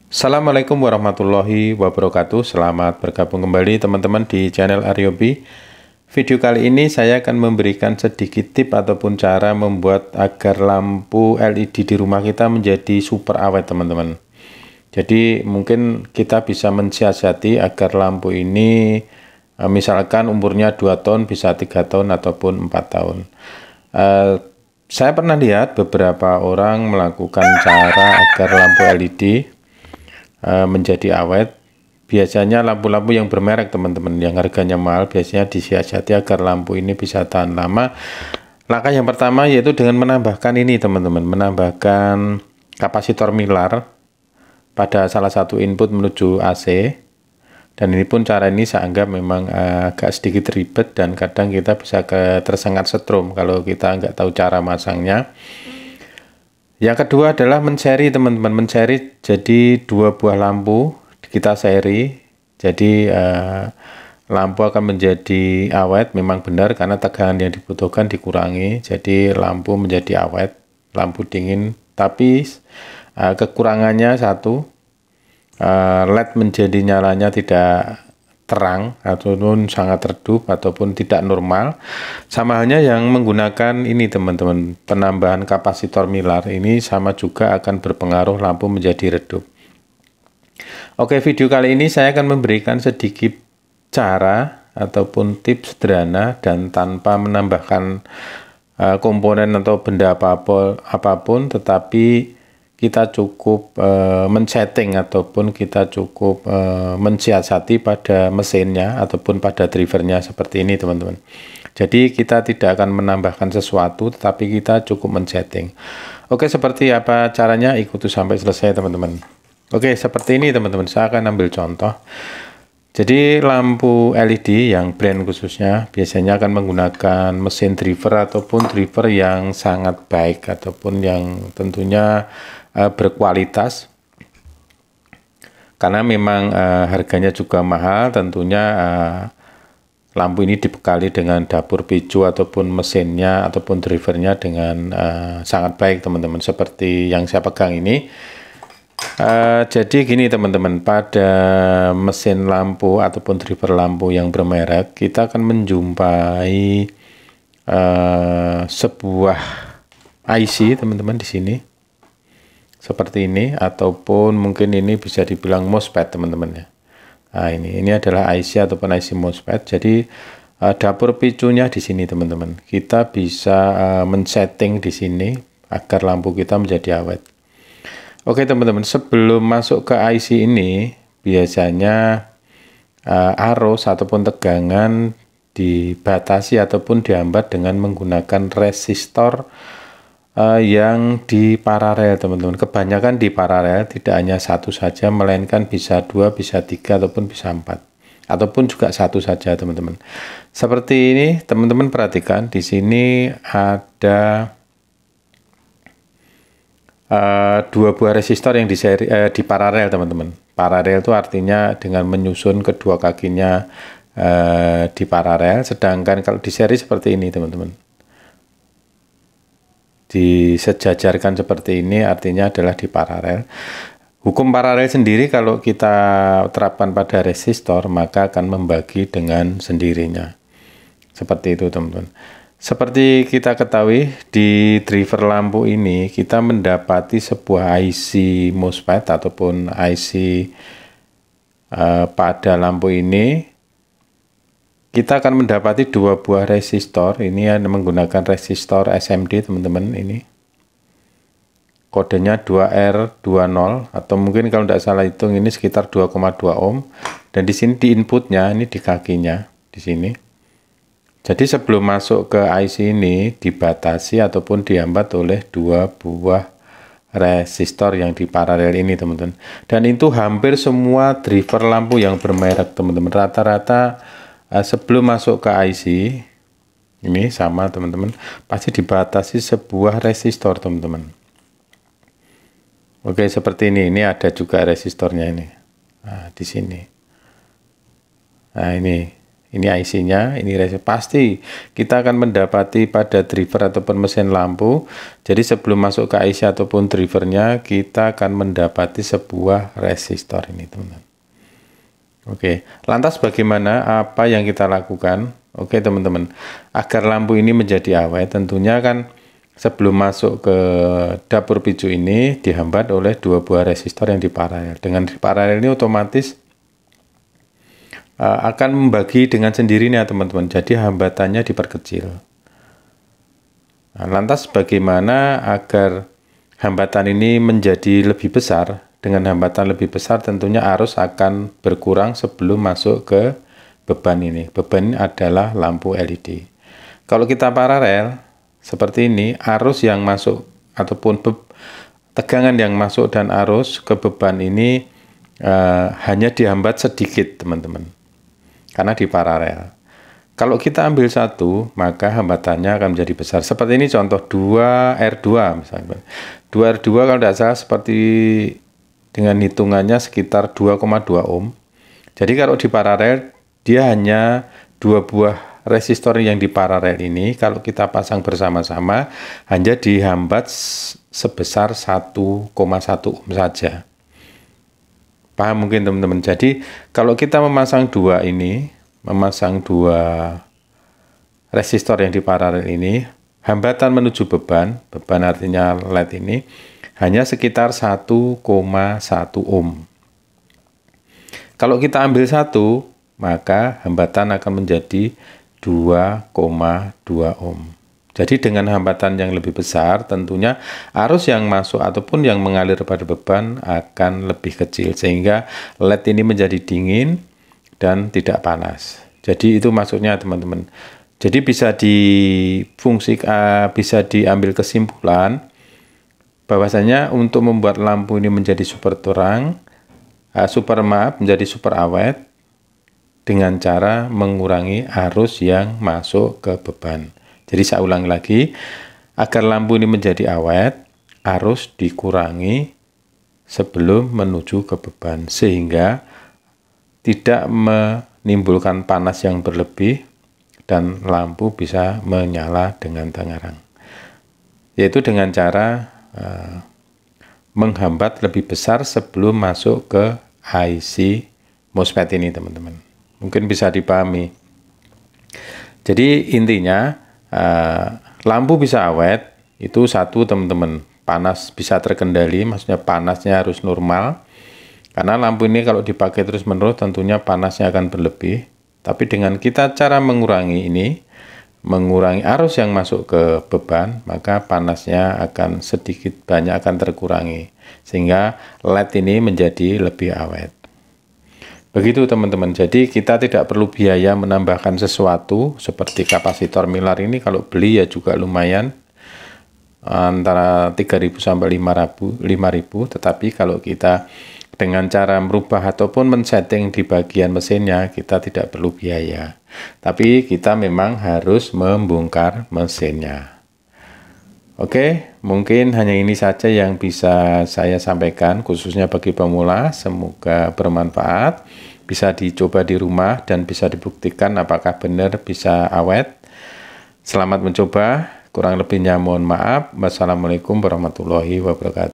Assalamualaikum warahmatullahi wabarakatuh. Selamat bergabung kembali teman-teman di channel Aryobi. Video kali ini saya akan memberikan sedikit tip ataupun cara membuat agar lampu LED di rumah kita menjadi super awet teman-teman. Jadi mungkin kita bisa mensiasati agar lampu ini misalkan umurnya 2 tahun bisa 3 tahun ataupun 4 tahun. Saya pernah lihat beberapa orang melakukan cara agar lampu LED menjadi awet. Biasanya lampu-lampu yang bermerek teman-teman, yang harganya mahal, biasanya disiasati agar lampu ini bisa tahan lama. Langkah yang pertama yaitu dengan menambahkan ini teman-teman, menambahkan kapasitor Mylar pada salah satu input menuju AC. Dan ini pun cara ini saya anggap memang agak sedikit ribet dan kadang kita bisa tersengat setrum kalau kita nggak tahu cara masangnya. Yang kedua adalah men-seri teman-teman, men-seri jadi 2 buah lampu kita seri, jadi lampu akan menjadi awet. Memang benar karena tegangan yang dibutuhkan dikurangi, jadi lampu menjadi awet, lampu dingin. Tapi kekurangannya satu, LED menjadi nyalanya tidak terang ataupun sangat redup ataupun tidak normal. Sama halnya yang menggunakan ini teman-teman, penambahan kapasitor Mylar ini sama juga akan berpengaruh lampu menjadi redup. Oke, video kali ini saya akan memberikan sedikit cara ataupun tips sederhana dan tanpa menambahkan komponen atau benda apapun, tetapi kita cukup men-setting ataupun kita cukup mensiasati pada mesinnya ataupun pada drivernya seperti ini teman-teman. Jadi kita tidak akan menambahkan sesuatu, tetapi kita cukup men-setting. Oke, seperti apa caranya? Ikuti sampai selesai teman-teman. Oke, seperti ini teman-teman, saya akan ambil contoh. Jadi lampu LED yang brand khususnya biasanya akan menggunakan mesin driver ataupun driver yang sangat baik ataupun yang tentunya berkualitas, karena memang harganya juga mahal. Tentunya lampu ini dibekali dengan dapur picu ataupun mesinnya ataupun drivernya dengan sangat baik teman-teman, seperti yang saya pegang ini. Jadi gini teman-teman, pada mesin lampu ataupun driver lampu yang bermerek kita akan menjumpai sebuah IC teman-teman di sini seperti ini, ataupun mungkin ini bisa dibilang MOSFET teman-teman ya. Nah ini adalah IC ataupun IC MOSFET. Jadi dapur picunya di sini teman-teman, kita bisa men-setting di sini agar lampu kita menjadi awet. Oke teman-teman, sebelum masuk ke IC ini biasanya arus ataupun tegangan dibatasi ataupun dihambat dengan menggunakan resistor yang di paralel teman-teman. Kebanyakan di paralel, tidak hanya satu saja, melainkan bisa 2, bisa 3 ataupun bisa 4, ataupun juga satu saja teman-teman. Seperti ini teman-teman, perhatikan di sini ada 2 buah resistor yang di paralel teman-teman. Paralel itu artinya dengan menyusun kedua kakinya di paralel, sedangkan kalau di seri seperti ini teman-teman, disejajarkan seperti ini artinya adalah di paralel. Hukum paralel sendiri kalau kita terapkan pada resistor maka akan membagi dengan sendirinya. Seperti itu teman-teman. Seperti kita ketahui, di driver lampu ini kita mendapati sebuah IC MOSFET ataupun IC pada lampu ini. Kita akan mendapati 2 buah resistor. Ini yang menggunakan resistor SMD teman-teman. Ini kodenya 2R20, atau mungkin kalau tidak salah hitung ini sekitar 2,2 ohm. Dan di sini di inputnya, ini di kakinya di sini. Jadi sebelum masuk ke IC ini dibatasi ataupun dihambat oleh 2 buah resistor yang di paralel ini teman-teman. Dan itu hampir semua driver lampu yang bermerek teman-teman. Rata-rata sebelum masuk ke IC ini sama teman-teman, pasti dibatasi sebuah resistor teman-teman. Oke, seperti ini ada juga resistornya ini. Nah, di sini. Nah, ini IC-nya, ini pasti kita akan mendapati pada driver ataupun mesin lampu. Jadi sebelum masuk ke IC ataupun drivernya, kita akan mendapati sebuah resistor ini, teman-teman. Oke, lantas bagaimana, apa yang kita lakukan? Oke, teman-teman, agar lampu ini menjadi awet, tentunya kan sebelum masuk ke dapur picu ini dihambat oleh dua buah resistor yang diparalel. Dengan diparalel ini otomatis akan membagi dengan sendirinya, teman-teman. Jadi hambatannya diperkecil. Nah, lantas bagaimana agar hambatan ini menjadi lebih besar? Dengan hambatan lebih besar tentunya arus akan berkurang sebelum masuk ke beban ini. Beban ini adalah lampu LED. Kalau kita paralel seperti ini, arus yang masuk ataupun tegangan yang masuk dan arus ke beban ini hanya dihambat sedikit, teman-teman, karena di paralel. Kalau kita ambil satu, maka hambatannya akan menjadi besar. Seperti ini contoh 2R2 misalnya. 2R2 kalau tidak salah seperti dengan hitungannya sekitar 2,2 ohm. Jadi kalau di paralel dia hanya dua buah resistor yang di paralel ini, kalau kita pasang bersama-sama hanya dihambat sebesar 1,1 ohm saja. Paham mungkin, teman-teman? Jadi kalau kita memasang dua resistor yang di paralel ini, hambatan menuju beban artinya LED ini hanya sekitar 1,1 ohm. Kalau kita ambil satu, maka hambatan akan menjadi 2,2 ohm. Jadi dengan hambatan yang lebih besar, tentunya arus yang masuk ataupun yang mengalir pada beban akan lebih kecil, sehingga LED ini menjadi dingin dan tidak panas. Jadi itu maksudnya, teman-teman. Jadi bisa diambil kesimpulan bahwasanya untuk membuat lampu ini menjadi menjadi super awet dengan cara mengurangi arus yang masuk ke beban. Jadi saya ulangi lagi, agar lampu ini menjadi awet, arus dikurangi sebelum menuju ke beban, sehingga tidak menimbulkan panas yang berlebih dan lampu bisa menyala dengan tengarang. Yaitu dengan cara menghambat lebih besar sebelum masuk ke IC MOSFET ini, teman-teman. Mungkin bisa dipahami. Jadi intinya lampu bisa awet itu satu, teman-teman, panas bisa terkendali, maksudnya panasnya harus normal. Karena lampu ini kalau dipakai terus-menerus tentunya panasnya akan berlebih. Tapi dengan kita cara mengurangi arus yang masuk ke beban, maka panasnya akan sedikit banyak akan terkurangi, sehingga LED ini menjadi lebih awet. Begitu, teman-teman. Jadi kita tidak perlu biaya menambahkan sesuatu seperti kapasitor Mylar ini. Kalau beli ya juga lumayan, antara 3.000 sampai 5.000. Tetapi kalau kita dengan cara merubah ataupun men-setting di bagian mesinnya, kita tidak perlu biaya. Tapi kita memang harus membongkar mesinnya. Oke, mungkin hanya ini saja yang bisa saya sampaikan, khususnya bagi pemula. Semoga bermanfaat, bisa dicoba di rumah dan bisa dibuktikan apakah benar bisa awet. Selamat mencoba, kurang lebihnya mohon maaf. Wassalamualaikum warahmatullahi wabarakatuh.